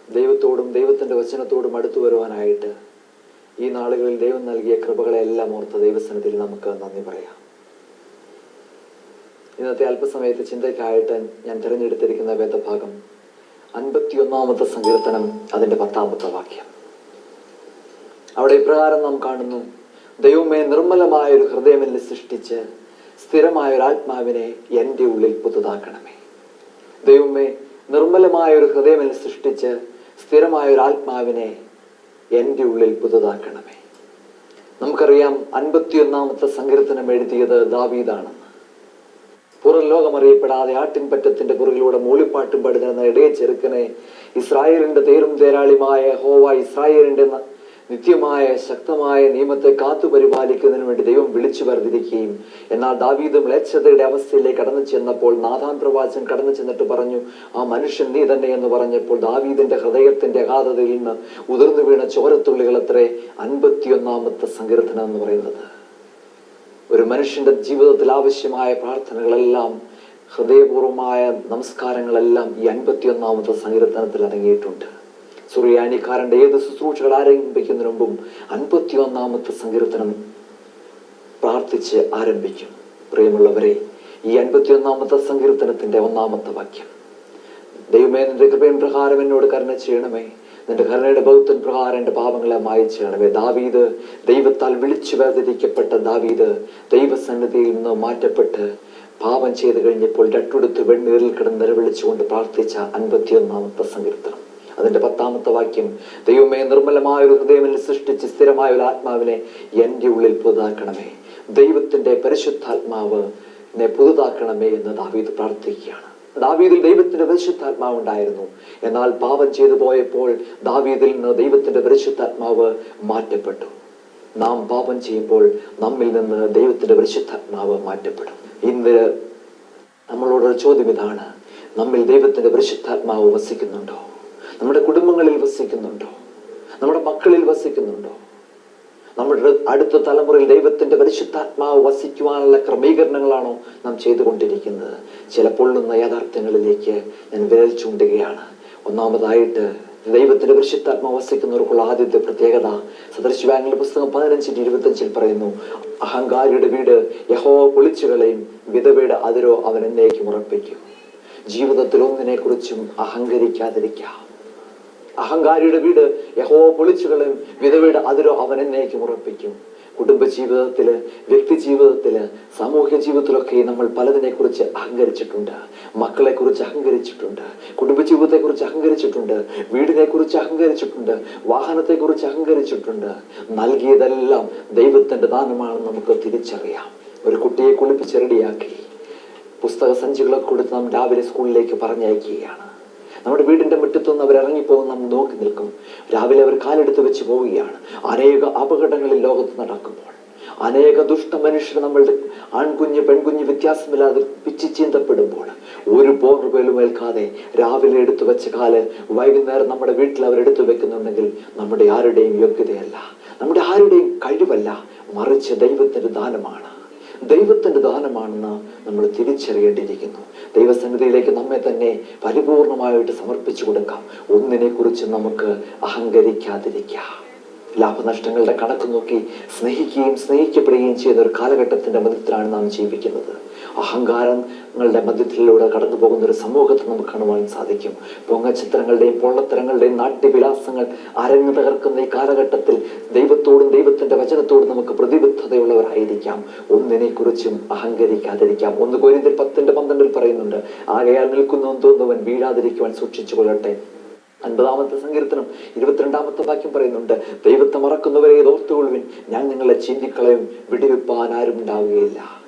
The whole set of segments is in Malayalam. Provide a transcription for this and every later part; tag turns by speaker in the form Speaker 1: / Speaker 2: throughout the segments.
Speaker 1: ദൈവത്തോടും ദൈവത്തിൻ്റെ വചനത്തോടും അടുത്തു വരുവാനായിട്ട് ഈ നാളുകളിൽ ദൈവം നൽകിയ കൃപകളെല്ലാം ഓർത്ത് ദൈവസന്നിധിയിൽ നമുക്ക് നന്ദി പറയാം. ഇന്നത്തെ അല്പസമയത്ത് ചിന്തയ്ക്കായിട്ട് ഞാൻ തിരഞ്ഞെടുത്തിരിക്കുന്ന വേദഭാഗം 51 സങ്കീർത്തനം, അതിൻ്റെ 10 വാക്യം. അവിടെ ഇപ്രകാരം നാം കാണുന്നു: ദൈവമേ, നിർമ്മലമായൊരു ഹൃദയം എന്നെ സൃഷ്ടിച്ച് സ്ഥിരമായൊരു ആത്മാവിനെ എൻ്റെ ഉള്ളിൽ പുതുതാക്കണമേ. ദൈവമേ, നിർമ്മലമായൊരു ഹൃദയം എന്നെ സൃഷ്ടിച്ച് സ്ഥിരമായൊരു ആത്മാവിനെ എൻ്റെ ഉള്ളിൽ പുതുതാക്കണമേ. നമുക്കറിയാം 51 സങ്കീർത്തനം എഴുതിയത് ദാവീദാണെന്ന്. പുറം ലോകം അറിയപ്പെടാതെ ആട്ടിൻപറ്റത്തിന്റെ പുറകിലൂടെ മൂളിപ്പാട്ടും പാടുന്ന ഇടയ ചെറുക്കനെ ഇസ്രായേലിന്റെ തേരും തേരാളിമായ യഹോവ ഇസ്രായേലിന്റെ നിത്യമായ ശക്തമായ നിയമത്തെ കാത്തു പരിപാലിക്കുന്നതിന് വേണ്ടി ദൈവം വിളിച്ചു വേർതിരിക്കുകയും, എന്നാൽ ദാവീദ് മ്ലേച്ഛതയുടെ അവസ്ഥയിലേക്ക് കടന്നു ചെന്നപ്പോൾ നാഥാൻ പ്രവാചകൻ കടന്നു ചെന്നിട്ട് പറഞ്ഞു, ആ മനുഷ്യൻ നീ തന്നെ എന്ന് പറഞ്ഞപ്പോൾ ദാവീദിന്റെ ഹൃദയത്തിന്റെ അഗാധതയിൽ നിന്ന് ഉതിർന്നു വീണ ചോരത്തുള്ളികൾ അത്രേ 51 സങ്കീർത്തനം എന്ന് പറയുന്നത്. ഒരു മനുഷ്യന്റെ ജീവിതത്തിൽ ആവശ്യമായ പ്രാർത്ഥനകളെല്ലാം, ഹൃദയപൂർവമായ നമസ്കാരങ്ങളെല്ലാം ഈ 51 സങ്കീർത്തനത്തിൽ അടങ്ങിയിട്ടുണ്ട്. സുറിയാനിക്കാരന്റെ ഏത് ശുശ്രൂഷകൾ ആരംഭിക്കുന്നതിന് മുമ്പും 51 സങ്കീർത്തനം പ്രാർത്ഥിച്ച് ആരംഭിക്കും. പ്രിയമുള്ളവരെ, ഈ 51 സങ്കീർത്തനത്തിന്റെ 1 വാക്യം: ദൈവമേ, നിന്റെ കൃപയിൻ പ്രകാരം എന്നോട് കരുണ ചെയ്യണമേ, നിന്റെ കരുണയുടെ ബഹുത്വം പ്രകാരം എന്റെ പാപങ്ങളെ മായിച്ചു കളയണമേ. ദാവീദ് ദൈവത്താൽ വിളിച്ചു വേർതിരിക്കപ്പെട്ട ദാവീദ് ദൈവസന്നിധിയിൽ നിന്ന് മാറ്റപ്പെട്ട് പാപം ചെയ്തു കഴിഞ്ഞപ്പോൾ രട്ടുടുത്ത് വെണ്ണീറിൽ കിടന്ന് നിലവിളിച്ചുകൊണ്ട് പ്രാർത്ഥിച്ച 51 സങ്കീർത്തനം, അതിന്റെ 10 വാക്യം: ദൈവമേ, നിർമ്മലമായൊരു ഹൃദയം സൃഷ്ടിച്ച് സ്ഥിരമായ ഒരു ആത്മാവിനെ എൻ്റെ ഉള്ളിൽ പുതുതാക്കണമേ. ദൈവത്തിന്റെ പരിശുദ്ധാത്മാവ് എന്നെ പുതുതാക്കണമേ എന്ന് ദാവീദ് പ്രാർത്ഥിക്കുകയാണ്. ദാവീദിൽ ദൈവത്തിന്റെ പരിശുദ്ധാത്മാവ് ഉണ്ടായിരുന്നു. എന്നാൽ പാപം ചെയ്തു പോയപ്പോൾ ദാവീദിൽ നിന്ന് ദൈവത്തിന്റെ പരിശുദ്ധാത്മാവ് മാറ്റപ്പെട്ടു. നാം പാപം ചെയ്യുമ്പോൾ നമ്മിൽ നിന്ന് ദൈവത്തിന്റെ പരിശുദ്ധാത്മാവ് മാറ്റപ്പെടും. ഇന്ന് നമ്മളോടൊരു ചോദ്യം ഇതാണ്: നമ്മിൽ ദൈവത്തിന്റെ പരിശുദ്ധാത്മാവ് വസിക്കുന്നുണ്ടോ? നമ്മുടെ കുടുംബങ്ങളിൽ വസിക്കുന്നുണ്ടോ? നമ്മുടെ മക്കളിൽ വസിക്കുന്നുണ്ടോ? നമ്മുടെ അടുത്ത തലമുറയിൽ ദൈവത്തിന്റെ പരിശുദ്ധാത്മാവ് വസിക്കുവാനുള്ള ക്രമീകരണങ്ങളാണോ നാം ചെയ്തുകൊണ്ടിരിക്കുന്നത്? ചില പൊള്ളുന്ന യാഥാർത്ഥ്യങ്ങളിലേക്ക് ഞാൻ വിരൽ ചൂണ്ടുകയാണ്. ഒന്നാമതായിട്ട്, ദൈവത്തിന്റെ പരിശുദ്ധാത്മാവ് വസിക്കുന്നവർക്കുള്ള ആദ്യത്തെ പ്രത്യേകത സദൃശവാക്യങ്ങളുടെ പുസ്തകം 15:25 പറയുന്നു: അഹങ്കാരിയുടെ വീട് യഹോവ പൊളിച്ചു കളയും, വിധവയുടെ അതിരോ അവൻ എന്നേക്കും ഉറപ്പിക്കും. ജീവിതത്തിൽ ഒന്നിനെ കുറിച്ചും അഹങ്കരിക്കാതിരിക്കാം. അഹങ്കാരിയുടെ വീട് യഹോവ പൊളിച്ചു കളയും, വിധവയുടെ അതിരോ അവൻ എന്നേക്കും ഉറപ്പിക്കും. കുടുംബ ജീവിതത്തില്, വ്യക്തി ജീവിതത്തില്, സാമൂഹ്യ ജീവിതത്തിലൊക്കെ നമ്മൾ പലതിനെ കുറിച്ച് അഹങ്കരിച്ചിട്ടുണ്ട്. മക്കളെ കുറിച്ച് അഹങ്കരിച്ചിട്ടുണ്ട്, കുടുംബജീവിതത്തെ കുറിച്ച് അഹങ്കരിച്ചിട്ടുണ്ട്, വീടിനെ കുറിച്ച് അഹങ്കരിച്ചിട്ടുണ്ട്, വാഹനത്തെ കുറിച്ച് അഹങ്കരിച്ചിട്ടുണ്ട്. നൽകിയതെല്ലാം ദൈവത്തിന്റെ ദാനമാണെന്ന് നമുക്ക് തിരിച്ചറിയാം. ഒരു കുട്ടിയെ കുളിപ്പിച്ച് റെഡിയാക്കി പുസ്തക സഞ്ചികളൊക്കെ കൊടുത്ത് നാം രാവിലെ സ്കൂളിലേക്ക് പറഞ്ഞയക്കുകയാണ്. നമ്മുടെ വീടിന്റെ മുറ്റത്തുനിന്ന് അവർ ഇറങ്ങിപ്പോകും, നാം നോക്കി നിൽക്കും. രാവിലെ അവർ കാലെടുത്ത് വെച്ച് പോവുകയാണ്. അനേക അപകടങ്ങളിൽ ലോകത്ത് നടക്കുമ്പോൾ, അനേക ദുഷ്ട മനുഷ്യർ നമ്മളുടെ ആൺകുഞ്ഞ് പെൺകുഞ്ഞ് വ്യത്യാസമില്ലാതെ പിച്ചി ചീന്തപ്പെടുമ്പോൾ, ഒരു പോർവേലും ഏൽക്കാതെ രാവിലെ എടുത്തു വെച്ച കാല് വൈകുന്നേരം നമ്മുടെ വീട്ടിൽ അവരെടുത്തു വെക്കുന്നുണ്ടെങ്കിൽ നമ്മുടെ ആരുടെയും യോഗ്യതയല്ല, നമ്മുടെ ആരുടെയും കഴിവല്ല, മറിച്ച് ദൈവത്തിന്റെ ദാനമാണ്. ദൈവത്തിന്റെ ദാനമാണെന്ന് നമ്മൾ തിരിച്ചറിയേണ്ടിയിരിക്കുന്നു. ദൈവസന്നിധിയിലേക്ക് നമ്മെ തന്നെ പരിപൂർണമായിട്ട് സമർപ്പിച്ചു കൊടുക്കാം. ഒന്നിനെ കുറിച്ച് നമുക്ക് അഹങ്കരിക്കാതിരിക്കാം. ലാഭനഷ്ടങ്ങളുടെ കണക്ക് നോക്കി സ്നേഹിക്കുകയും സ്നേഹിക്കപ്പെടുകയും ചെയ്യുന്ന ഒരു കാലഘട്ടത്തിന്റെ മധ്യത്തിലാണ് നാം ജീവിക്കുന്നത്. അഹങ്കാരങ്ങളുടെ മധ്യത്തിലൂടെ കടന്നു പോകുന്ന ഒരു സമൂഹത്തെ നമുക്ക് കാണുവാൻ സാധിക്കും. പൊങ്ങച്ചിത്രങ്ങളുടെയും പൊള്ളത്തരങ്ങളുടെയും നാട്യവിലാസങ്ങൾ അരങ്ങ് തകർക്കുന്ന ഈ കാലഘട്ടത്തിൽ ദൈവത്തോടും ദൈവത്തിന്റെ വചനത്തോടും നമുക്ക് പ്രതിബദ്ധതയുള്ളവരായിരിക്കാം. ഒന്നിനെ കുറിച്ചും അഹങ്കരിക്കാതിരിക്കാം. 1 കൊരിന്ത്യർ 10:12 പറയുന്നുണ്ട്: ആകയാൽ നിൽക്കുന്നു തോന്നുന്നവൻ വീഴാതിരിക്കുവാൻ സൂക്ഷിച്ചു കൊള്ളട്ടെ. 50 സങ്കീർത്തനം 22 വാക്യം പറയുന്നുണ്ട്: ദൈവത്തെ മറക്കുന്നവരെ ഓർത്തുകൊള്ളുവിൻ, ഞാൻ നിങ്ങളെ ചീന്തിക്കളയും, വിടിവെപ്പാൻ ആരും ഉണ്ടാവുകയില്ല.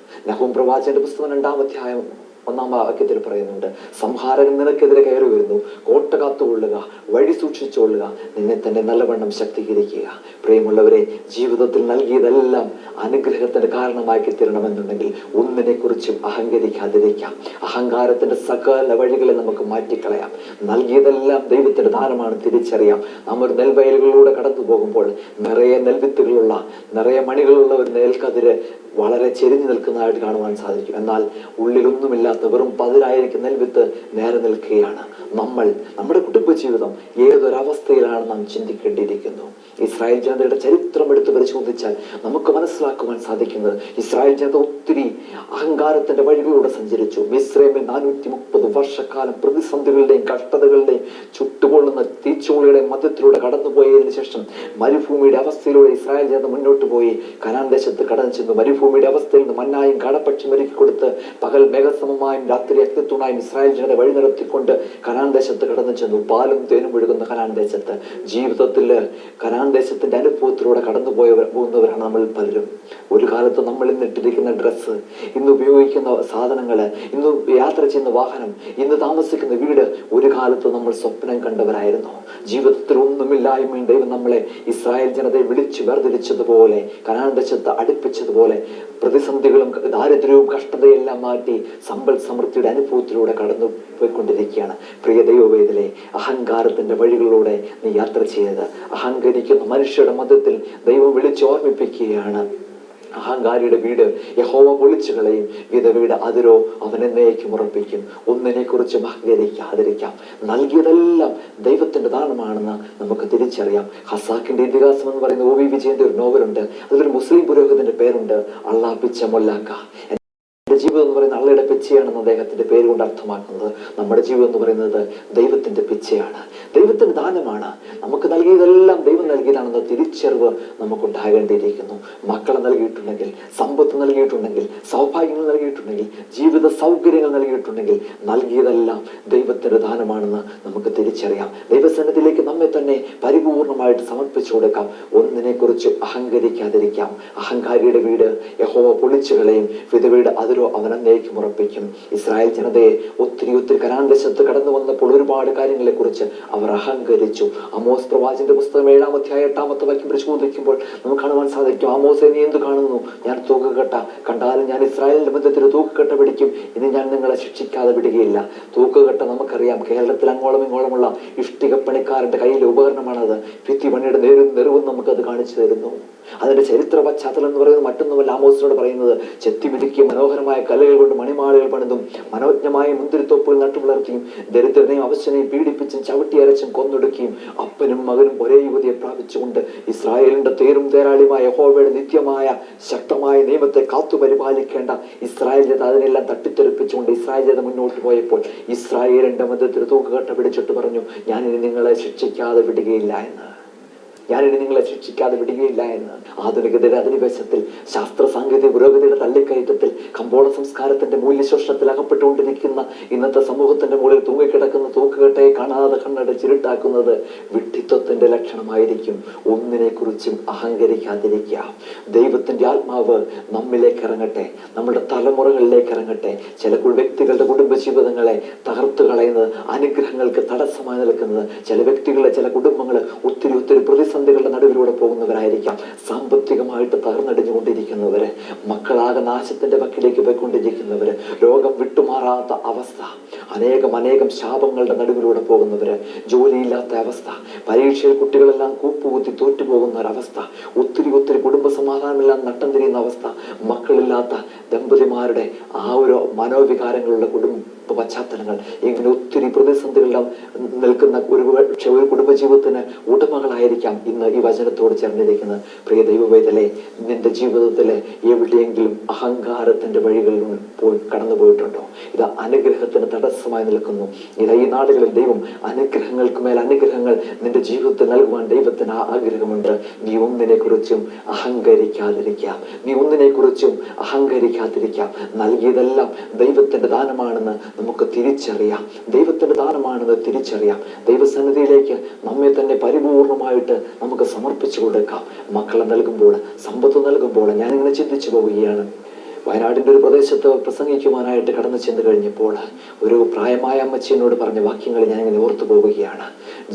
Speaker 1: നഹൂം പ്രവാചകന്റെ പുസ്തകം 2-ാം അധ്യായം 1-ാം വാക്യത്തിൽ പറയുന്നുണ്ട്: സംഹാരകൻ നിനക്കെതിരെ കയറി വരുന്നു, കോട്ട കാത്തുകൊള്ളുക, വഴി സൂക്ഷിച്ചുകൊള്ളുക, നിന്നെ തന്നെ നല്ലവണ്ണം ശക്തീകരിക്കുക. പ്രിയമുള്ളവരെ, ജീവിതത്തിൽ നൽകിയതെല്ലാം അനുഗ്രഹത്തിന് കാരണമാക്കി തരണമെന്നുണ്ടെങ്കിൽ ഒന്നിനെ കുറിച്ചും അഹങ്കരിക്കാതിരിക്കാം. അഹങ്കാരത്തിന്റെ സകല വഴികളെ നമുക്ക് മാറ്റിക്കളയാം. നൽകിയതെല്ലാം ദൈവത്തിന്റെ ദാനമാണ് തിരിച്ചറിയാം. നാം ഒരു നെൽവയലുകളിലൂടെ കടന്നു പോകുമ്പോൾ നിറയെ നെൽവിത്തുകളുള്ള, നിറയെ മണികളുള്ള ഒരു നെൽക്കതിര് വളരെ ചെരിഞ്ഞു നിൽക്കുന്നതായിട്ട് കാണുവാൻ സാധിക്കും. എന്നാൽ ഉള്ളിലൊന്നുമില്ലാത്ത വെറും 10,000 നെൽവിത്ത് നേരെ നിൽക്കുകയാണ്. നമ്മുടെ കുടുംബജീവിതം ഏതൊരവസ്ഥയിലാണ് നാം ചിന്തിക്കേണ്ടിയിരിക്കുന്നു. ഇസ്രായേൽ ജനതയുടെ ചരിത്രം എടുത്ത് പരിശോധിച്ചാൽ നമുക്ക് മനസ്സിലാക്കുവാൻ സാധിക്കുന്നത്, ഇസ്രായേൽ ജനത ഒത്തിരി അഹങ്കാരത്തിന്റെ വഴികളിലൂടെ സഞ്ചരിച്ചു. മിസ്രൈമിൽ 430 വർഷക്കാലം പ്രതിസന്ധികളുടെയും കഷ്ടതകളുടെയും ചുട്ടുകൊള്ളുന്ന തീച്ചൂളയുടെയും മധ്യത്തിലൂടെ കടന്നുപോയതിനു ശേഷം മരുഭൂമിയുടെ അവസ്ഥയിലൂടെ ഇസ്രായേൽ ജനത മുന്നോട്ട് പോയി കനാൻ ദേശത്ത് കടന്നു ചെന്നു. മരുഭൂമിയുടെ അവസ്ഥയിൽ നിന്ന് മന്നായും കാടപ്പക്ഷിയും ഒരുക്കി കൊടുത്ത് പകൽ മേഘസമമായും രാത്രി അഗ്നിത്തൂണായും ഇസ്രായേൽ ജനത വഴി നടത്തിക്കൊണ്ട് കനാൻ ദേശത്ത് കടന്നു ചെന്നു. പാലും തേനും ഒഴുകുന്ന കനാൻ ദേശത്ത്. ജീവിതത്തിൽ കനാൻ ദേശത്തിന്റെ അനുഭവത്തിലൂടെ കടന്നു പോകുന്നവരാണ് നമ്മൾ പലരും. ഒരു കാലത്ത് നമ്മൾ ഇന്നിട്ടിരിക്കുന്ന ഡ്രസ്സ്, ഇന്ന് ഉപയോഗിക്കുന്ന സാധനങ്ങള്, ഇന്ന് യാത്ര ചെയ്യുന്ന വാഹനം, ഇന്ന് താമസിക്കുന്ന വീട് ഒരു കാലത്ത് നമ്മൾ സ്വപ്നം കണ്ടവരായിരുന്നു. ജീവിതത്തിൽ ഒന്നുമില്ലായ്മയും ദൈവം നമ്മളെ ഇസ്രായേൽ ജനതയെ വിളിച്ചു വേർതിരിച്ചതുപോലെ, കനാൻ ദേശത്ത് അടുപ്പിച്ചതുപോലെ പ്രതിസന്ധികളും ദാരിദ്ര്യവും കഷ്ടതയെല്ലാം മാറ്റി സമ്പൽ സമൃദ്ധിയുടെ അനുഭവത്തിലൂടെ കടന്നു പോയിക്കൊണ്ടിരിക്കുകയാണ്. പ്രിയ ദൈവവേദലേ, അഹങ്കാരത്തിന്റെ വഴികളിലൂടെ നീ യാത്ര ചെയ്ത് അഹങ്കരിക്കുന്ന മനുഷ്യരുടെ മധ്യത്തിൽ ദൈവം വിളിച്ചോർമ്മിപ്പിക്കുകയാണ്. അഹങ്കാരിയുടെ വീട് യഹോവ പൊളിച്ചു കളയും, വിധവയുടെ അതിരോ അവൻ എന്നേക്കും ഉറപ്പിക്കും. ഒന്നിനെ കുറിച്ചും അഹങ്കരിക്കാതിരിക്കാം. നൽകിയതെല്ലാം ദൈവത്തിന്റെ ദാനമാണെന്ന് നമുക്ക് തിരിച്ചറിയാം. ഹസാക്കിന്റെ ഇതിഹാസം എന്ന് പറയുന്ന OV വിജയന്റെ ഒരു നോവലുണ്ട്. അതിലൊരു മുസ്ലിം പുരോഹിതന്റെ പേരുണ്ട്, അള്ളാപിച്ച മൊല്ലാക്ക. ജീവിതം എന്ന് പറയുന്നത് അള്ളയുടെ പിച്ചയാണെന്ന് അദ്ദേഹത്തിന്റെ പേര് കൊണ്ട് അർത്ഥമാക്കുന്നത്. നമ്മുടെ ജീവിതം എന്ന് പറയുന്നത് ദൈവത്തിന്റെ പിച്ചയാണ്, ദൈവത്തിന്റെ ദാനമാണ്. നമുക്ക് നൽകിയതെല്ലാം ദൈവം നൽകിയതാണെന്ന തിരിച്ചറിവ് നമുക്കുണ്ടാകേണ്ടിയിരിക്കുന്നു. മക്കളെ നൽകിയിട്ടുണ്ടെങ്കിൽ, സമ്പത്ത് നൽകിയിട്ടുണ്ടെങ്കിൽ, സൗഭാഗ്യങ്ങൾ നൽകിയിട്ടുണ്ടെങ്കിൽ, ജീവിത സൗകര്യങ്ങൾ നൽകിയിട്ടുണ്ടെങ്കിൽ, നൽകിയതെല്ലാം ദൈവത്തിന്റെ ദാനമാണെന്ന് നമുക്ക് തിരിച്ചറിയാം. ദൈവസന്നിധിയിലേക്ക് നമ്മെ തന്നെ പരിപൂർണമായിട്ട് സമർപ്പിച്ചു കൊടുക്കാം. ഒന്നിനെ കുറിച്ച് അഹങ്കരിക്കാതിരിക്കാം. അഹങ്കാരിയുടെ വീട് യഹോവ പൊളിച്ചു കളയും, വിധവയുടെ അതിരോ അവൻ എന്നേക്കും ഉറപ്പിക്കും. ഇസ്രായേൽ ജനതയെ ഒത്തിരി കനാൻ ദേശത്ത് കടന്നു വന്നപ്പോൾ ഒരുപാട് കാര്യങ്ങളെ കുറിച്ച് അവർ അഹങ്കരിച്ചു. ആമോസ് പ്രവാചകന്റെ പുസ്തകം 7-ാം അധ്യായം 8-ാമത്തെ വാക്യം പരിശോധിക്കുമ്പോൾ നമുക്ക് കാണുവാൻ സാധിക്കും, ആമോസേ നീ എന്ത് കാണുന്നു? ഞാൻ തൂക്കുകെട്ട കണ്ടാലും ഞാൻ ഇസ്രായേലിന്റെ മധ്യത്തിൽ തൂക്കുകെട്ട പിടിക്കും, ഇനി ഞാൻ നിങ്ങളെ ശിക്ഷിക്കാതെ വിടുകയില്ല. തൂക്കുകെട്ട നമുക്കറിയാം, കേരളത്തിൽ അങ്ങോളം ഇങ്ങോളമുള്ള ഇഷ്ടികപ്പണിക്കാരന്റെ കയ്യിലെ ഉപകരണമാണത്. ഭിത്തി പണിയുടെ നെറിവും നമുക്കത് കാണിച്ചു തരുന്നു. അതിന്റെ ചരിത്ര പശ്ചാത്തലം എന്ന് പറയുന്നത് മറ്റൊന്നുമല്ല. ആമോസിനോട് പറയുന്നത്, ചെത്തിമിടുക്കിയ മനോഹരമായ കല്ലുകൾ കൊണ്ട് മണിമാലകൾ പണിതും മനോജ്ഞമായ മുന്തിരിത്തോപ്പുകൾ നട്ടുവളർത്തിയും ദരിദ്രനെയും അവശനെയും പീഡിപ്പിച്ചും ചവിട്ടി അരച്ചും കൊന്നൊടുക്കിയും അപ്പനും മകനും ഒരേ യുവതിയെ പ്രാപിച്ചുകൊണ്ട് ഇസ്രായേലിന്റെ തേരും തേരാളിയുമായ യഹോവയുടെ നിത്യമായ ശക്തമായ നിയമത്തെ കാത്തു പരിപാലിക്കേണ്ട ഇസ്രായേൽ ജനത അതിനെല്ലാം തട്ടിത്തെറിപ്പിച്ചുകൊണ്ട് ഇസ്രായേൽ ജനത മുന്നോട്ട് പോയപ്പോൾ ഇസ്രായേലിന്റെ മധ്യത്തിൽ തൂക്കുകെട്ട പിടിച്ചിട്ട് പറഞ്ഞു, ഞാനിനി നിങ്ങളെ ശിക്ഷിക്കാതെ വിടുകയില്ല എന്ന്. ആധുനികതയുടെ അധിനിവേശത്തിൽ, ശാസ്ത്ര സാങ്കേതിക പുരോഗതിയുടെ തള്ളിക്കയറ്റത്തിൽ, കമ്പോള സംസ്കാരത്തിന്റെ മൂല്യശോഷണത്തിൽ അകപ്പെട്ടുകൊണ്ടിരിക്കുന്ന ഇന്നത്തെ സമൂഹത്തിന്റെ മുകളിൽ തൂങ്ങിക്കിടക്കുന്ന തൂക്കുകെട്ടയെ കാണാതെ കണ്ണടച്ചിരുട്ടാക്കുന്നത് വിഡ്ഢിത്വത്തിന്റെ ലക്ഷണമായിരിക്കും. ഒന്നിനെ കുറിച്ചും അഹങ്കരിക്കാതിരിക്കുക. ദൈവത്തിന്റെ ആത്മാവ് നമ്മിലേക്ക് ഇറങ്ങട്ടെ, നമ്മുടെ തലമുറകളിലേക്ക് ഇറങ്ങട്ടെ. ചില വ്യക്തികളുടെ കുടുംബജീവിതങ്ങളെ തകർത്തു കളയുന്നത്, അനുഗ്രഹങ്ങൾക്ക് തടസ്സമായി നിൽക്കുന്നത്, ചില വ്യക്തികളെ, ചില കുടുംബങ്ങൾ ഒത്തിരി പ്രതിസന്ധികളുടെ നടുവിലൂടെ പോകുന്നവരായിരിക്കാം. സാമ്പത്തികമായിട്ട് തകർന്നടിഞ്ഞുകൊണ്ടിരിക്കുന്നവര്, മക്കളാകെ നാശത്തിന്റെ വക്കിലേക്ക് പോയിക്കൊണ്ടിരിക്കുന്നവര്, രോഗം വിട്ടുമാറാത്ത അവസ്ഥ, അനേകം ശാപങ്ങളുടെ നടുവിലൂടെ പോകുന്നവര്, ജോലിയില്ലാത്ത അവസ്ഥ, പരീക്ഷയിൽ കുട്ടികളെല്ലാം കൂപ്പുകുത്തി തോറ്റുപോകുന്ന ഒരവസ്ഥ, ഒത്തിരി കുടുംബ സമാധാനമെല്ലാം നട്ടം തിരിയുന്ന അവസ്ഥ, മക്കളില്ലാത്ത ദമ്പതിമാരുടെ ആ ഒരു മനോവികാരങ്ങളുള്ള കുടുംബ പശ്ചാത്തലങ്ങൾ, ഇങ്ങനെ ഒത്തിരി പ്രതിസന്ധികളെല്ലാം നിൽക്കുന്ന ഒരു കുടുംബജീവിതത്തിന് ഉടമകളായിരിക്കാം ഇന്ന് ഈ വചനത്തോട് ചേർന്നിരിക്കുന്നത്. പ്രിയ ദൈവവേദലേ, നിന്റെ ജീവിതത്തിലെ എവിടെയെങ്കിലും അഹങ്കാരത്തിന്റെ വഴികളിൽ കടന്നു പോയിട്ടുണ്ടോ? ഇത് അനുഗ്രഹത്തിന് തടസ്സമായി നിൽക്കുന്നു. ഇത് ഈ നാടുകളിൽ ദൈവം അനുഗ്രഹങ്ങൾക്ക് മേൽ അനുഗ്രഹങ്ങൾ നിന്റെ ജീവിതത്തിൽ നൽകുവാൻ ദൈവത്തിന് ആഗ്രഹമുണ്ട്. നീ ഒന്നിനെ കുറിച്ചും അഹങ്കരിക്കാതിരിക്കാം. നൽകിയതെല്ലാം ദൈവത്തിന്റെ ദാനമാണെന്ന് നമുക്ക് തിരിച്ചറിയാം. ദൈവസന്നിധിയിലേക്ക് നമ്മെ തന്നെ പരിപൂർണമായിട്ട് നമുക്ക് സമർപ്പിച്ചു കൊടുക്കാം. മക്കളെ നൽകുമ്പോൾ, സമ്പത്ത് നൽകുമ്പോൾ ഞാനിങ്ങനെ ചിന്തിച്ചു പോവുകയാണ്. വയനാടിൻ്റെ ഒരു പ്രദേശത്ത് പ്രസംഗിക്കുവാനായിട്ട് കടന്നു ചെന്ന് കഴിഞ്ഞപ്പോൾ ഒരു പ്രായമായ അമ്മച്ചി എന്നോട് പറഞ്ഞ വാക്യങ്ങൾ ഞാനിങ്ങനെ ഓർത്തു പോവുകയാണ്.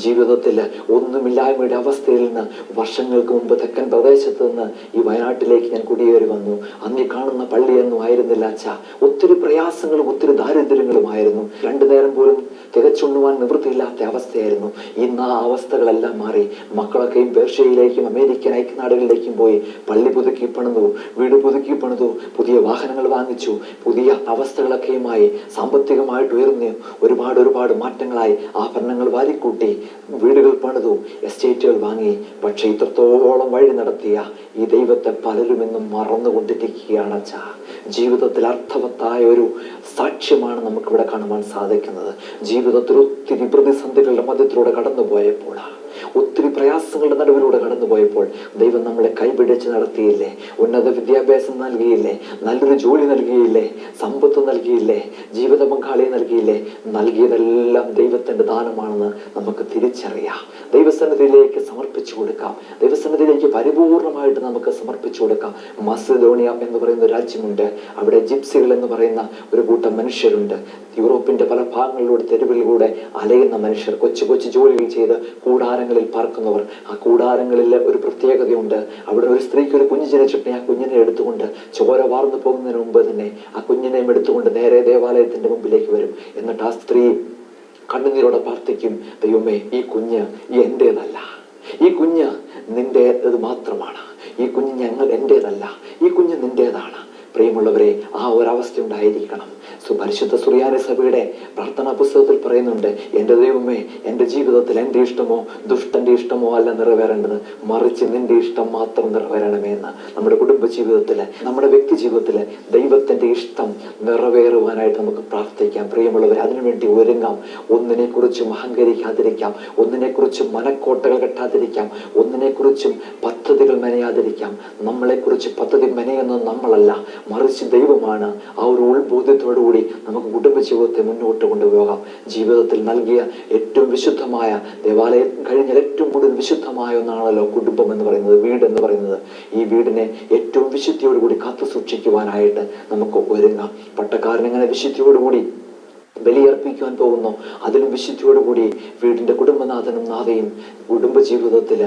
Speaker 1: ജീവിതത്തിൽ ഒന്നുമില്ലായ്മയുടെ അവസ്ഥയിൽ നിന്ന് വർഷങ്ങൾക്ക് മുമ്പ് തെക്കൻ പ്രദേശത്ത് നിന്ന് ഈ വയനാട്ടിലേക്ക് ഞാൻ കുടിയേറി വന്നു. അന്ന് കാണുന്ന പള്ളിയൊന്നും ആയിരുന്നില്ല അച്ഛാ. ഒത്തിരി പ്രയാസങ്ങളും ഒത്തിരി ദാരിദ്ര്യങ്ങളുമായിരുന്നു. രണ്ടു നേരം പോലും തികച്ചുണ്ണുവാൻ നിവൃത്തിയില്ലാത്ത അവസ്ഥയായിരുന്നു. ഇന്ന് ആ അവസ്ഥകളെല്ലാം മാറി. മക്കളൊക്കെയും പേർഷ്യയിലേക്കും അമേരിക്കൻ ഐക്യനാടുകളിലേക്കും പോയി പള്ളി പുതുക്കി പണിതു, വീട് പുതുക്കി പണിതു, പുതിയ വാഹനങ്ങൾ വാങ്ങിച്ചു, പുതിയ അവസ്ഥകളൊക്കെയുമായി സാമ്പത്തികമായിട്ട് ഉയർന്നു ഒരുപാട് മാറ്റങ്ങളായി. ആഭരണങ്ങൾ വാരിക്കൂട്ടി, വീടുകൾ പണിതു, എസ്റ്റേറ്റുകൾ വാങ്ങി. പക്ഷെ ഇത്രത്തോളം വഴി നടത്തിയ ഈ ദൈവത്തെ പലരും ഇന്നും മറന്നുകൊണ്ടിരിക്കുകയാണ് അച്ഛാ. ജീവിതത്തിൽ അർത്ഥവത്തായ ഒരു സാക്ഷ്യമാണ് നമുക്കിവിടെ കാണുവാൻ സാധിക്കുന്നത്. ജീവിതത്തിൽ ഒത്തിരി പ്രതിസന്ധികളുടെ മധ്യത്തിലൂടെ കടന്നുപോയപ്പോൾ, ഒത്തിരി പ്രയാസങ്ങളുടെ നടുവിലൂടെ കടന്നുപോയപ്പോൾ ദൈവം നമ്മളെ കൈപിടിച്ച് നടത്തിയില്ലേ? ഉന്നത വിദ്യാഭ്യാസം നൽകിയില്ലേ? നല്ലൊരു ജോലി നൽകിയില്ലേ? സമ്പത്ത് നൽകിയില്ലേ? ജീവിത പങ്കാളിയെ നൽകിയില്ലേ? നൽകിയതെല്ലാം ദൈവത്തിന്റെ ദാനമാണെന്ന് നമുക്ക് തിരിച്ചറിയാം. ദൈവസന്നിധിയിലേക്ക് സമർപ്പിച്ചു കൊടുക്കാം. ദൈവസന്നിധിയിലേക്ക് പരിപൂർണമായിട്ട് നമുക്ക് സമർപ്പിച്ചു കൊടുക്കാം. മാസിഡോണിയ എന്ന് പറയുന്ന രാജ്യമുണ്ട്. അവിടെ ജിപ്സികൾ എന്ന് പറയുന്ന ഒരു കൂട്ടം മനുഷ്യരുണ്ട്. യൂറോപ്പിന്റെ പല ഭാഗങ്ങളിലൂടെ തെരുവിലൂടെ അലയുന്ന മനുഷ്യർ, കൊച്ചു കൊച്ചു ജോലികൾ ചെയ്ത് കൂടാരങ്ങളിൽ പാർക്കുന്നവർ. ആ കൂടാരങ്ങളിൽ ഒരു പ്രത്യേകതയുണ്ട്. അവിടെ ഒരു സ്ത്രീക്ക് ഒരു കുഞ്ഞ് ജനിച്ചിട്ടുണ്ടെങ്കിൽ ആ കുഞ്ഞിനെ എടുത്തുകൊണ്ട് ചോര വാർന്നു പോകുന്നതിന് മുമ്പ് തന്നെ ആ കുഞ്ഞിനെയും എടുത്തുകൊണ്ട് നേരെ ദേവാലയത്തിന്റെ മുമ്പിലേക്ക് വരും. എന്നിട്ട് ആ സ്ത്രീ കണ്ണുനീരോടെ പ്രാർത്ഥിക്കും, ദൈവമേ, ഈ കുഞ്ഞ് എന്റേതല്ല, ഈ കുഞ്ഞ് നിന്റേത് മാത്രമാണ്, ഈ കുഞ്ഞ് എന്റേതല്ല, ഈ കുഞ്ഞ് നിന്റേതാണ്. പ്രിയമുള്ളവരെ, ആ ഒരവസ്ഥ ഉണ്ടായിരിക്കണം. പരിശുദ്ധ സുറിയാനി സഭയുടെ പ്രാർത്ഥനാ പുസ്തകത്തിൽ പറയുന്നുണ്ട്, എൻ്റെ ദൈവമേ, എൻ്റെ ജീവിതത്തിൽ എൻ്റെ ഇഷ്ടമോ ദുഷ്ടന്റെ ഇഷ്ടമോ അല്ല നിറവേറേണ്ടത്, മറിച്ച് നിന്റെ ഇഷ്ടം മാത്രം നിറവേറണമേ എന്ന്. നമ്മുടെ കുടുംബ ജീവിതത്തിൽ, നമ്മുടെ വ്യക്തി ജീവിതത്തിൽ ദൈവത്തിന്റെ ഇഷ്ടം നിറവേറുവാനായിട്ട് നമുക്ക് പ്രാർത്ഥിക്കാം. പ്രിയമുള്ളവരെ, അതിനുവേണ്ടി ഒരുങ്ങാം. ഒന്നിനെ കുറിച്ചും അഹങ്കരിക്കാതിരിക്കാം, ഒന്നിനെ കുറിച്ചും മനക്കോട്ടകൾ കെട്ടാതിരിക്കാം, ഒന്നിനെ കുറിച്ചും പദ്ധതികൾ മെനയാതിരിക്കാം. നമ്മളെക്കുറിച്ച് പദ്ധതി മെനയുന്നത് നമ്മളല്ല, മറിച്ച് ദൈവമാണ്. ആ ഒരു ഉൾബോധ്യത്തോടുകൂടി നമുക്ക് കുടുംബജീവിതത്തെ മുന്നോട്ട് കൊണ്ടുപോകാം. ജീവിതത്തിൽ നൽകിയ ഏറ്റവും വിശുദ്ധമായ, ദേവാലയം കഴിഞ്ഞാൽ ഏറ്റവും കൂടുതൽ വിശുദ്ധമായ ഒന്നാണല്ലോ കുടുംബം എന്ന് പറയുന്നത്, വീട് എന്ന് പറയുന്നത്. ഈ വീടിനെ ഏറ്റവും വിശുദ്ധിയോടുകൂടി കാത്തു സൂക്ഷിക്കുവാനായിട്ട് നമുക്ക് ഒരുങ്ങാം. പട്ടക്കാരൻ എങ്ങനെ വിശുദ്ധിയോടുകൂടി ബലിയർപ്പിക്കുവാൻ പോകുന്നു, അതിലും വിശുദ്ധിയോടുകൂടി വീടിന്റെ കുടുംബനാഥനും നാഥയും കുടുംബജീവിതത്തിൽ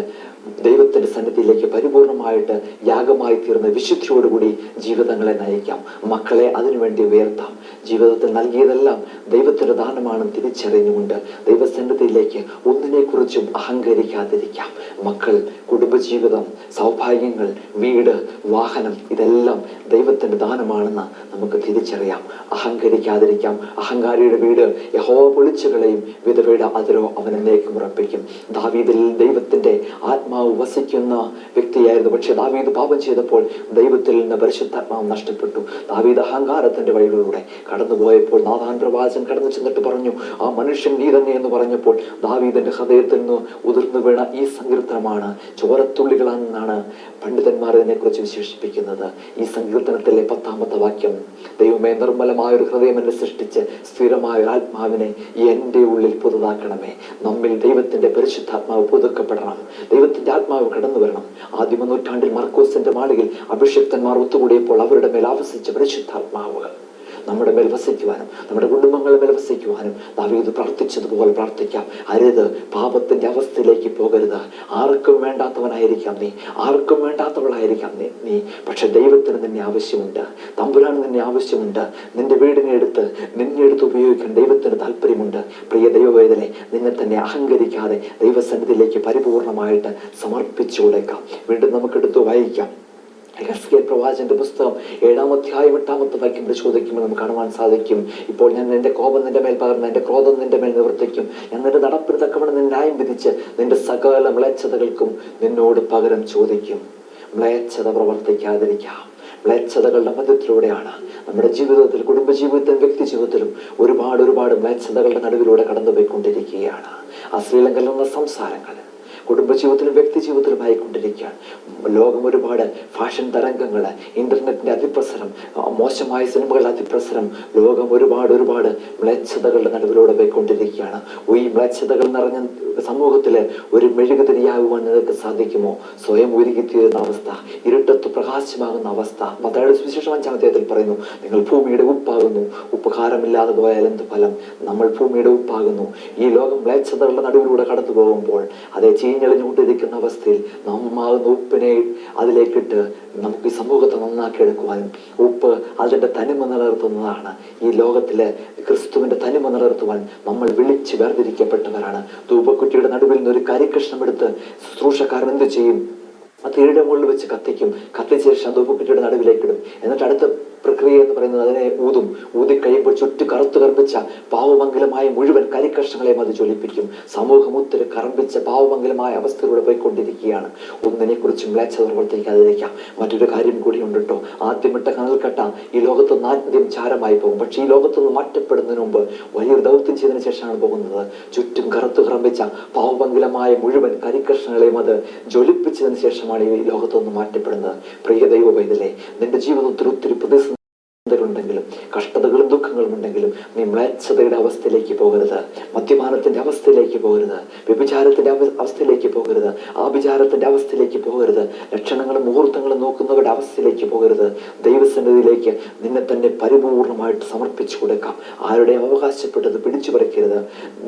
Speaker 1: ദൈവത്തിന്റെ സന്നിധിയിലേക്ക് പരിപൂർണമായിട്ട് യാഗമായി തീർന്ന വിശുദ്ധിയോടുകൂടി ജീവിതങ്ങളെ നയിക്കാം. മക്കളെ അതിനുവേണ്ടി ഉയർത്താം. ജീവിതത്തിൽ നൽകിയതെല്ലാം ദൈവത്തിന്റെ ദാനമാണെന്ന് തിരിച്ചറിഞ്ഞുകൊണ്ട് ദൈവസന്നിധിയിലേക്ക് ഒന്നിനെ കുറിച്ചും അഹങ്കരിക്കാതിരിക്കാം. മക്കൾ, കുടുംബജീവിതം, സൗഭാഗ്യങ്ങൾ, വീട്, വാഹനം, ഇതെല്ലാം ദൈവത്തിന്റെ ദാനമാണെന്ന് നമുക്ക് തിരിച്ചറിയാം. അഹങ്കരിക്കാതിരിക്കാം. അഹങ്കാരിയുടെ വീട് യഹോവ പൊളിച്ചു കളയും, വിധവയുടെ അതിരോ അവൻ എന്നേക്കും ഉറപ്പിക്കും. ദാവീദിൽ ദൈവത്തിന്റെ ആത്മാവ് വസിക്കുന്ന വ്യക്തിയായിരുന്നു. പക്ഷെ ദാവീദ് പാപം ചെയ്തപ്പോൾ ദൈവത്തിൽ നിന്ന് പരിശുദ്ധാത്മാവ് നഷ്ടപ്പെട്ടു. ദാവീദ് അഹങ്കാരത്തിന്റെ വഴികളിലൂടെ കടന്നുപോയപ്പോൾ നാഥാൻ പ്രവാചകൻ കടന്നു ചെന്നിട്ട് പറഞ്ഞു, ആ മനുഷ്യൻ നീ തന്നെ എന്ന് പറഞ്ഞപ്പോൾ ദാവീദിന്റെ ഹൃദയത്തിൽ നിന്ന് ഉതിർന്നു വീണ ഈ സങ്കീർത്തനമാണ് ചോരത്തുള്ളികളാണെന്നാണ് പണ്ഡിതന്മാർ ഇതിനെ കുറിച്ച് വിശേഷിപ്പിക്കുന്നത്. ഈ സങ്കീർത്തനത്തിലെ 10ാമത്തെ വാക്യം, ദൈവമേ, നിർമ്മലമായ ഒരു ഹൃദയം എന്നെ സൃഷ്ടിച്ച് സ്ഥിരമായ ഒരു ആത്മാവിനെ എൻ്റെ ഉള്ളിൽ പുതുതാക്കണമേ. നമ്മിൽ ദൈവത്തിന്റെ പരിശുദ്ധാത്മാവ് പുതുക്കപ്പെടണം. ദൈവത്തിന്റെ ആത്മാവ് കടന്നു വരണം. ആദിമ നൂറ്റാണ്ടിൽ മർക്കോസിന്റെ മാളികയിൽ അഭിഷിക്തന്മാർ ഒത്തുകൂടിയപ്പോൾ അവരുടെ മേൽ ആവസിച്ച പരിശുദ്ധാത്മാവ് നമ്മുടെ മേൽ വസിക്കുവാനും നമ്മുടെ കുടുംബങ്ങളുടെ മേൽ വസിക്കുവാനും ദാവീദ് പ്രാർത്ഥിച്ചതുപോലെ പ്രാർത്ഥിക്കാം. അരുത്, പാപത്തിന്റെ അവസ്ഥയിലേക്ക് പോകരുത്. ആർക്കും വേണ്ടാത്തവനായിരിക്കാം നീ, ആർക്കും വേണ്ടാത്തവളായിരിക്കാം നീ. പക്ഷെ ദൈവത്തിന് നിന്നെ ആവശ്യമുണ്ട്, തമ്പുരാന് നിന്നെ ആവശ്യമുണ്ട്. നിന്റെ വീടിനെ നിന്നെ എടുത്ത് ഉപയോഗിക്കാൻ ദൈവത്തിന് താല്പര്യമുണ്ട്. പ്രിയ ദൈവവേദനെ, നിന്നെ തന്നെ അഹങ്കരിക്കാതെ ദൈവസന്നിധിയിലേക്ക് പരിപൂർണമായിട്ട് സമർപ്പിച്ചു കൊടുക്കാം. വീണ്ടും നമുക്കെടുത്ത് വായിക്കാം. യെഹെസ്കേൽ പ്രവാചകന്റെ പുസ്തകം 7-ാം അധ്യായം 8-ാമത്തെ വാക്യം പരിശോധിക്കുമ്പോൾ നമുക്ക് കാണുവാൻ സാധിക്കും, ഇപ്പോൾ ഞാൻ നിന്റെ കോപം നിന്റെ മേൽ പകർന്ന് എന്റെ ക്രോധം നിന്റെ മേൽ നിവർത്തിക്കും. ഞാൻ നിന്റെ നടപ്പിന് തക്കവണ്ണം നിന്നെ ന്യായം വിധിച്ച് നിന്റെ സകല മ്ലേച്ഛതകൾക്കും നിന്നോട് പകരം ചോദിക്കും. മ്ലേച്ഛത പ്രവർത്തിക്കാതിരിക്കാം. മ്ലേച്ഛതകളുടെ മധ്യത്തിലൂടെയാണ് നമ്മുടെ ജീവിതത്തിൽ, കുടുംബജീവിതത്തിലും വ്യക്തി ജീവിതത്തിലും ഒരുപാട് മ്ലേച്ഛതകളുടെ നടുവിലൂടെ കടന്നുപോയിക്കൊണ്ടിരിക്കുകയാണ്. അശ്ലീലം കലർന്ന സംസാരങ്ങൾ, കുടുംബജീവിതത്തിലും വ്യക്തി ജീവിതത്തിലും ആയിക്കൊണ്ടിരിക്കുകയാണ്. ലോകം ഒരുപാട് ഫാഷൻ തരംഗങ്ങൾ, ഇന്റർനെറ്റിന്റെ അതിപ്രസരം, മോശമായ സിനിമകളുടെ അതിപ്രസരം, ലോകം ഒരുപാട് മ്ലേച്ഛതകളുടെ നടുവിലൂടെ പോയിക്കൊണ്ടിരിക്കുകയാണ്. ഈ മ്ലേച്ഛതകൾ നിറഞ്ഞ സമൂഹത്തില് ഒരു മെഴുകുതിരിയാകുവാൻ നിങ്ങൾക്ക് സാധിക്കുമോ? സ്വയം ഉരുകിത്തീരുന്ന അവസ്ഥ, ഇരുട്ടത്ത് പ്രകാശമാകുന്ന അവസ്ഥ. മത്തായിയുടെ സുവിശേഷം 5-ാം അധ്യായത്തിൽ പറയുന്നു, നിങ്ങൾ ഭൂമിയുടെ ഉപ്പാകുന്നു, ഉപകാരമില്ലാതെ പോയാൽ എന്ത് ഫലം? നമ്മൾ ഭൂമിയുടെ ഉപ്പാകുന്നു. ഈ ലോകം മ്ലേച്ഛതകളുടെ നടുവിലൂടെ കടന്നു പോകുമ്പോൾ അതേ ചീഞ്ഞളിഞ്ഞുകൊണ്ടിരിക്കുന്ന അവസ്ഥയിൽ നമ്മാകുന്ന ഉപ്പിനെ അതിലേക്കിട്ട് നമുക്ക് ഈ സമൂഹത്തെ നന്നാക്കി എടുക്കുവാനും, ഉപ്പ് അതിന്റെ തനിമ നിലനിർത്തുന്നതാണ്. ഈ ലോകത്തില് ക്രിസ്തുവിന്റെ തനിമ നിലനിർത്തുവാൻ നമ്മൾ വിളിച്ച് വേർതിരിക്കപ്പെട്ടവരാണ്. ധൂപക്കുറ്റിയുടെ നടുവിൽ നിന്ന് ഒരു കരിക്കഷ്ണം എടുത്ത് ശുശ്രൂഷക്കാരൻ എന്ത് ചെയ്യും? ആ തീയുടെ മുകളിൽ വെച്ച് കത്തിക്കും. കത്തിച്ച ശേഷം ധൂപക്കുറ്റിയുടെ നടുവിലേക്കിടും. എന്നിട്ട് അടുത്ത പ്രക്രിയ എന്ന് പറയുന്നത് അതിനെ ഊതി കഴിയുമ്പോൾ ചുറ്റു കറുത്തു കറുപ്പിച്ച പാവമംഗലമായ മുഴുവൻ കരിക്കഷ്ണങ്ങളെയും അത് ജ്വലിപ്പിക്കും. സമൂഹം ഒത്തിരി കറമ്പിച്ച പാവമംഗലമായ അവസ്ഥയിലൂടെ പോയിക്കൊണ്ടിരിക്കുകയാണ്. ഒന്നിനെ കുറിച്ചും മ്ലേച്ഛത പ്രവർത്തിക്കാതിരിക്കാം. മറ്റൊരു കാര്യം കൂടി ഉണ്ട് കേട്ടോ. ആദ്യമിട്ട കനൽക്കട്ട ഈ ലോകത്തൊന്ന് ആദ്യം ചാരമായി പോകും. പക്ഷെ ഈ ലോകത്തൊന്ന് മാറ്റപ്പെടുന്നതിന് മുമ്പ് വലിയൊരു ദൗത്യം ചെയ്തതിനു ശേഷമാണ് പോകുന്നത്. ചുറ്റും കറുത്തു കറമ്പിച്ച പാവമംഗലമായ മുഴുവൻ കരിക്കഷ്ണങ്ങളെയും അത് ജ്വലിപ്പിച്ചതിന് ശേഷമാണ് ഈ ലോകത്തൊന്ന് മാറ്റപ്പെടുന്നത്. പ്രിയ ദൈവ പൈതലേ, നിന്റെ ജീവിതത്തിൽ ഒത്തിരി ഉണ്ടെങ്കിലും കഷ്ടതകളും ദുഃഖങ്ങളും ഉണ്ടെങ്കിലും നീ മ്ലേച്ഛതയുടെ അവസ്ഥയിലേക്ക് പോകരുത്. മദ്യപാനത്തിന്റെ അവസ്ഥയിലേക്ക് പോകരുത്. വ്യഭിചാരത്തിന്റെ അവസ്ഥയിലേക്ക് പോകരുത്. ആഭിചാരത്തിന്റെ അവസ്ഥയിലേക്ക് പോകരുത്. ലക്ഷണങ്ങളും മുഹൂർത്തങ്ങളും നോക്കുന്നവരുടെ അവസ്ഥയിലേക്ക് പോകരുത്. ദൈവസന്നിധിയിലേക്ക് നിന്നെ തന്നെ പരിപൂർണമായിട്ട് സമർപ്പിച്ചു കൊടുക്കാം. ആരുടെയും അവകാശപ്പെട്ടത് പിടിച്ചു പറിക്കരുത്.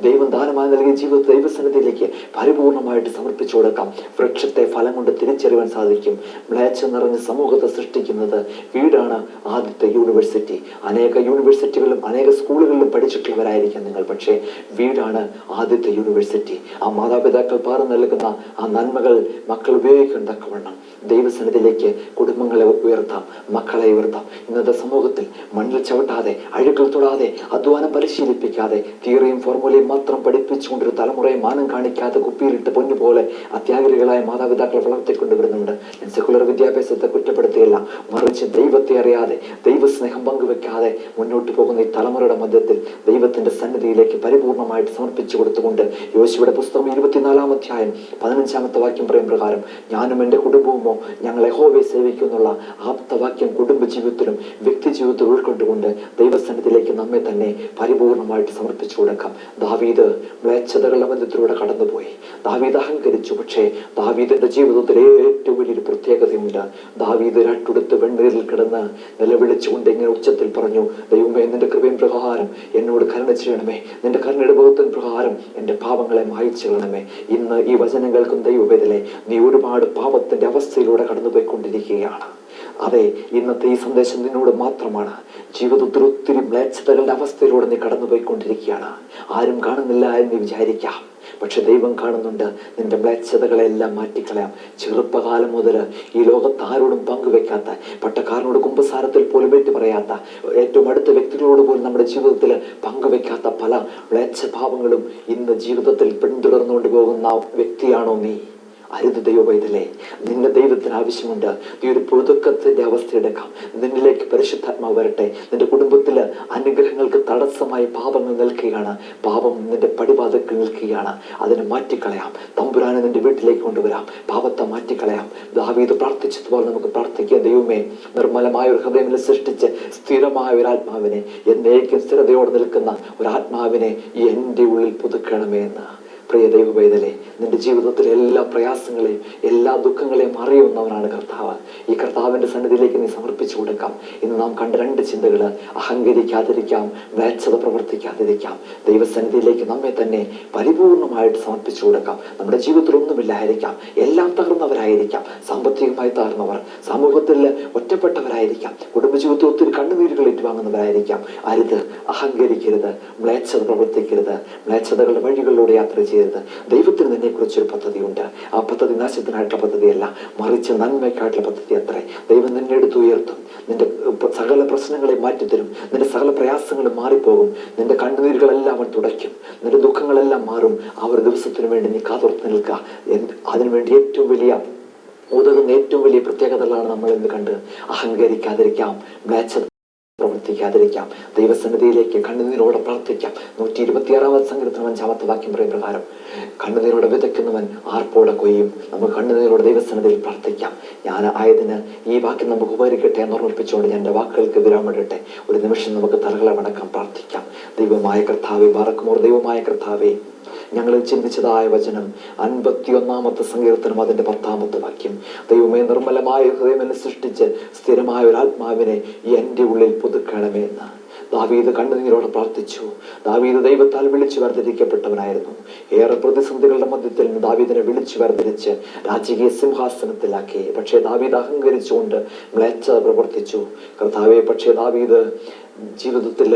Speaker 1: ദൈവം ദാനമായി നൽകിയ ജീവിതത്തെ ദൈവസന്നിധിയിലേക്ക് പരിപൂർണമായിട്ട് സമർപ്പിച്ചു കൊടുക്കാം. വൃക്ഷത്തെ ഫലം കൊണ്ട് തിരിച്ചറിയാൻ സാധിക്കും. മ്ലേച്ഛം നിറഞ്ഞ സമൂഹത്തെ സൃഷ്ടിക്കുന്നത് വീടാണ് ആദ്യത്തെ യൂണിവേഴ്സിറ്റി. അനേക യൂണിവേഴ്സിറ്റികളിലും അനേക സ്കൂളുകളിലും പഠിച്ചിട്ടുള്ളവരായിരിക്കാം നിങ്ങൾ. പക്ഷേ വീടാണ് ആദ്യത്തെ യൂണിവേഴ്സിറ്റി. ആ മാതാപിതാക്കൾ പകർന്നു നൽകുന്ന ആ നന്മകൾ മക്കൾ ഉപയോഗിക്കാൻ തക്കവണ്ണം ദൈവസന്നിധിയിലേക്ക് കുടുംബങ്ങളെ ഉയർത്താം, മക്കളെ ഉയർത്താം. ഇന്നത്തെ സമൂഹത്തിൽ മണ്ണിൽ ചവിട്ടാതെ, അഴുകൾ തൊടാതെ, അധ്വാനം പരിശീലിപ്പിക്കാതെ, തിയറിയും ഫോർമുലയും മാത്രം പഠിപ്പിച്ചുകൊണ്ടൊരു തലമുറയെ മാനം കാണിക്കാതെ കുപ്പിയിലിട്ട് പൊന്നുപോലെ അത്യാഗ്രഹികളായ മാതാപിതാക്കളെ വളർത്തിക്കൊണ്ടുവരുന്നുണ്ട്. ഞാൻ സെക്കുലർ വിദ്യാഭ്യാസത്തെ കുറ്റപ്പെടുത്തുകയല്ല, മറിച്ച് ദൈവത്തെ അറിയാതെ, ദൈവസ്നേഹം പങ്കുവെക്കാതെ മുന്നോട്ട് പോകുന്ന ഈ തലമുറയുടെ മധ്യത്തിൽ ദൈവത്തിന്റെ സന്നിധിയിലേക്ക് പരിപൂർണമായിട്ട് സമർപ്പിച്ചു കൊടുത്തുകൊണ്ട് യോശുവയുടെ പുസ്തകം 24-ാം അധ്യായം 15-ാമത്തെ വാക്യം പറയും പ്രകാരം, ഞാനും എൻ്റെ കുടുംബവുമോ ഞങ്ങൾ യഹോവയെ സേവിക്കുന്നുള്ള ആപ്തവാക്യം കുടുംബ ജീവിതത്തിലും വ്യക്തി ജീവിതത്തിലും ഉൾക്കൊണ്ടുകൊണ്ട് ദൈവസന്നിധിയിലേക്ക് നമ്മെ തന്നെ പരിപൂർണമായിട്ട് സമർപ്പിച്ചു കൊടുക്കാം. ദാവീദ് മ്ലേച്ഛതകളുടെ മധ്യത്തിലൂടെ കടന്നുപോയി. ദാവീദ് അഹങ്കരിച്ചു. പക്ഷേ ദാവീദിന്റെ ജീവിതത്തിൽ ഏറ്റവും വലിയൊരു പ്രത്യേകതയുണ്ട്. ദാവീദ് രട്ടുടുത്ത് വെണ്ണീരിൽ കിടന്ന് നിലവിളിച്ചുകൊണ്ട് ഇങ്ങനെ ഉച്ചത്തിൽ പറഞ്ഞു, ദൈവമേ, നിന്റെ കൃപയും പ്രകാരം എന്നോട് കരുണ ചെയ്യണമേ. നിന്റെ കരുണയുടെ ബോധത്തിൻ പ്രകാരം എൻ്റെ പാപങ്ങളെ മായിച്ചു കളയണമേ. ഇന്ന് ഈ വചനം കേൾക്കും ദൈവവേദലേ, നീ ഒരുപാട് പാപത്തിന്റെ അവസ്ഥയിലൂടെ കടന്നുപോയിക്കൊണ്ടിരിക്കുകയാണ്. അതെ, ഇന്നത്തെ ഈ സന്ദേശം നിന്നോട് മാത്രമാണ്. ജീവിതത്തിൽ ഒത്തിരി മ്ലേച്ഛതകളുടെ അവസ്ഥയിലൂടെ നീ കടന്നുപോയിക്കൊണ്ടിരിക്കുകയാണ്. ആരും കാണുന്നില്ല എന്ന് വിചാരിക്കാം, പക്ഷെ ദൈവം കാണുന്നുണ്ട്. നിന്റെ മ്ലേച്ഛതകളെല്ലാം മാറ്റിക്കളയാം. ചെറുപ്പകാലം മുതൽ ഈ ലോകത്ത് ആരോടും പങ്കുവെക്കാത്ത, പട്ടക്കാരനോട് കുമ്പസാരത്തിൽ പോലും ഏറ്റു പറയാത്ത, ഏറ്റവും അടുത്ത വ്യക്തികളോട് പോലും നമ്മുടെ ജീവിതത്തിൽ പങ്കുവെക്കാത്ത പല മ്ലേച്ഛഭാവങ്ങളും ഇന്ന് ജീവിതത്തിൽ പിന്തുടർന്നുകൊണ്ട് പോകുന്ന വ്യക്തിയാണോ നീ? അരുത് ദൈവവൈതലേ, നിന്നെ ദൈവത്തിന് ആവശ്യമുണ്ട്. നീ ഒരു പുതുക്കത്തിന്റെ അവസ്ഥയെടുക്കാം. നിന്നിലേക്ക് പരിശുദ്ധാത്മാവ് വരട്ടെ. നിന്റെ കുടുംബത്തില് അനുഗ്രഹങ്ങൾക്ക് തടസ്സമായി പാപങ്ങൾ നിൽക്കുകയാണ്. പാപം നിന്റെ പടിവാതിൽക്കൽ നിൽക്കുകയാണ്. അതിനെ മാറ്റിക്കളയാം. തമ്പുരാനെ നിന്റെ വീട്ടിലേക്ക് കൊണ്ടുവരാം. പാപത്തെ മാറ്റിക്കളയാം. ദാവീദ് പ്രാർത്ഥിച്ചതുപോലെ നമുക്ക് പ്രാർത്ഥിക്കുക. ദൈവമേ, നിർമ്മലമായ ഒരു ഹൃദയം സൃഷ്ടിച്ച് സ്ഥിരമായ ഒരു ആത്മാവിനെ, എന്നേക്കും സ്ഥിരതയോടെ നിൽക്കുന്ന ഒരു ആത്മാവിനെ എൻ്റെ ഉള്ളിൽ പുതുക്കണമേ എന്ന്. പ്രിയ ദൈവവേദലേ, നിന്റെ ജീവിതത്തിലെ എല്ലാ പ്രയാസങ്ങളെയും എല്ലാ ദുഃഖങ്ങളെയും അറിയുന്നവനാണ് കർത്താവ്. ഈ കർത്താവിന്റെ സന്നിധിയിലേക്ക് നീ സമർപ്പിച്ചു കൊടുക്കാം. ഇന്ന് നാം കണ്ട 2 ചിന്തകൾ: അഹങ്കരിക്കാതിരിക്കാം, മ്ലേച്ഛത പ്രവർത്തിക്കാതിരിക്കാം. ദൈവസന്നിധിയിലേക്ക് നമ്മെ തന്നെ പരിപൂർണമായിട്ട് സമർപ്പിച്ചു കൊടുക്കാം. നമ്മുടെ ജീവിതത്തിൽ ഒന്നുമില്ലായിരിക്കാം, എല്ലാം തകർന്നവരായിരിക്കാം, സാമ്പത്തികമായി തകർന്നവർ, സമൂഹത്തിൽ ഒറ്റപ്പെട്ടവരായിരിക്കാം, കുടുംബജീവിതത്തിൽ ഒത്തിരി കണ്ണുനീരുകൾ ഏറ്റുവാങ്ങുന്നവരായിരിക്കാം. അരുത്, അഹങ്കരിക്കരുത്, മ്ലേച്ഛത പ്രവർത്തിക്കരുത്, മ്ലേച്ഛതകളുടെ വഴികളിലൂടെ യാത്ര ചെയ്യരുത്. ദൈവത്തിന് നിന്നെ കുറിച്ചൊരു പദ്ധതിയുണ്ട്. ആ പദ്ധതി നാശത്തിനായിട്ടുള്ള പദ്ധതിയല്ല, മറിച്ച് നന്മയ്ക്കായിട്ടുള്ള പദ്ധതി അത്രേ. ദൈവം നിന്നെ എടുത്ത് ഉയർത്തും. നിന്റെ സകല പ്രശ്നങ്ങളെ മാറ്റിത്തരും. നിന്റെ സകല പ്രയാസങ്ങളും മാറിപ്പോകും. നിന്റെ കണ്ണുനീരുകളെല്ലാം അവൻ തുടയ്ക്കും. നിന്റെ ദുഃഖങ്ങളെല്ലാം മാറും. ആ ഒരു ദിവസത്തിനു വേണ്ടി നീ കാതോർത്ത് നിൽക്കുക. അതിനുവേണ്ടി ഏറ്റവും വലിയ പ്രത്യേകതകളാണ് നമ്മൾ ഇന്ന് കണ്ട്. അഹങ്കരിക്കാതിരിക്കാം, മ്ലേച്ഛത പ്രവർത്തിക്കാതിരിക്കാം. ദൈവസന്നിധിയിലേക്ക് കണ്ണുനീരോടെ പ്രാർത്ഥിക്കാം. 126 സങ്കീർത്തനം 5 വാക്യം പറയും പ്രകാരം കണ്ണുനീരോടെ വിതയ്ക്കുന്നവൻ ആർപ്പോടെ കൊയ്യും. നമുക്ക് കണ്ണുനീരോടെ ദൈവസന്നിധിയിൽ പ്രാർത്ഥിക്കാം. ഞാൻ ആയതിന് ഈ വാക്യം നമുക്ക് ഉപകരിക്കട്ടെ എന്ന് ഓർമ്മിപ്പിച്ചുകൊണ്ട് ഞാൻ എൻ്റെ വാക്കുകൾക്ക് വിരാമിടട്ടെ. ഒരു നിമിഷം നമുക്ക് തലകളെ വണക്കം പ്രാർത്ഥിക്കാം. ദൈവമായ കർത്താവേ, മറക്കുമോർ ദൈവമായ കർത്താവേ, ഞങ്ങളിൽ ചിന്തിച്ചതായ വചനം 51 സങ്കീർത്തനം അതിന്റെ 10 വാക്യം. ദൈവമേ, നിർമ്മലമായ ഹൃദയം എന്നെ സൃഷ്ടിച്ച് സ്ഥിരമായ ഒരു ആത്മാവിനെ എൻ്റെ ഉള്ളിൽ പുതുക്കണമേ എന്ന് ദാവീദ് കണ്ണുനീരോടെ പ്രാർത്ഥിച്ചു. ദാവീദ് ദൈവത്താൽ വിളിച്ചു വേർതിരിക്കപ്പെട്ടവനായിരുന്നു. ഏറെ പ്രതിസന്ധികളുടെ മധ്യത്തിൽ നിന്ന് ദാവീദിനെ വിളിച്ചു വേർതിരിച്ച് രാജകീയ സിംഹാസനത്തിലാക്കി. പക്ഷേ ദാവീദ് അഹങ്കരിച്ചുകൊണ്ട് മ്ലേച്ഛത പ്രവർത്തിച്ചു. കർത്താവെ, പക്ഷേ ദാവീദ് ജീവിതത്തിൽ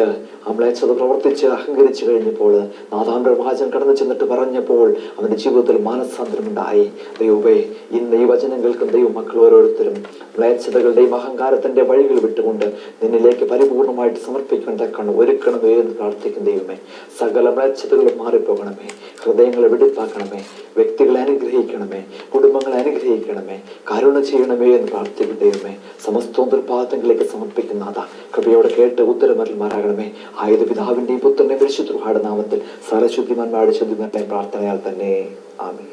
Speaker 1: മ്ലേച്ഛത പ്രവർത്തിച്ച് അഹങ്കരിച്ചു കഴിഞ്ഞപ്പോൾ നാഥാൻ പ്രവാചകൻ കടന്നു ചെന്നിട്ട് പറഞ്ഞപ്പോൾ അവൻ്റെ ജീവിതത്തിൽ മാനസാന്തരമുണ്ടായി. ദൈവമേ, ഇന്ന് ഈ വചനം കേൾക്കുന്ന ദൈവമക്കൾ ഓരോരുത്തരും മ്ലേച്ഛതകളുടെയും അഹങ്കാരത്തിൻ്റെ വഴികൾ വിട്ടുകൊണ്ട് നിന്നിലേക്ക് പരിപൂർണമായിട്ട് സമർപ്പിക്കാൻ തക്കണം ഒരുക്കണമേ എന്ന് പ്രാർത്ഥിക്കും. ദൈവമേ, സകല മ്ലേച്ഛതകളും മാറിപ്പോകണമേ, ഹൃദയങ്ങളെ വെടിപ്പാക്കണമേ, വ്യക്തികളെ അനുഗ്രഹിക്കണമേ, കുടുംബങ്ങളെ അനുഗ്രഹിക്കണമേ, കരുണ ചെയ്യണമേ എന്ന് പ്രാർത്ഥിക്കും. ദൈവമേ, സമസ്തവും തൃപ്പാദങ്ങളിലേക്ക് സമർപ്പിക്കുന്ന അതാ കൃപയോടെ കേട്ട് ഉത്തരമരന്മാരാകണമേ. ആയത് പിതാവിന്റെയും പുത്രന്റെയും പരിശുദ്ധ നാമത്തിൽ സർവശുദ്ധിമാന്മാരുടെ ശുദ്ധിമാരുടെ പ്രാർത്ഥനയാൽ തന്നെ. ആമേൻ.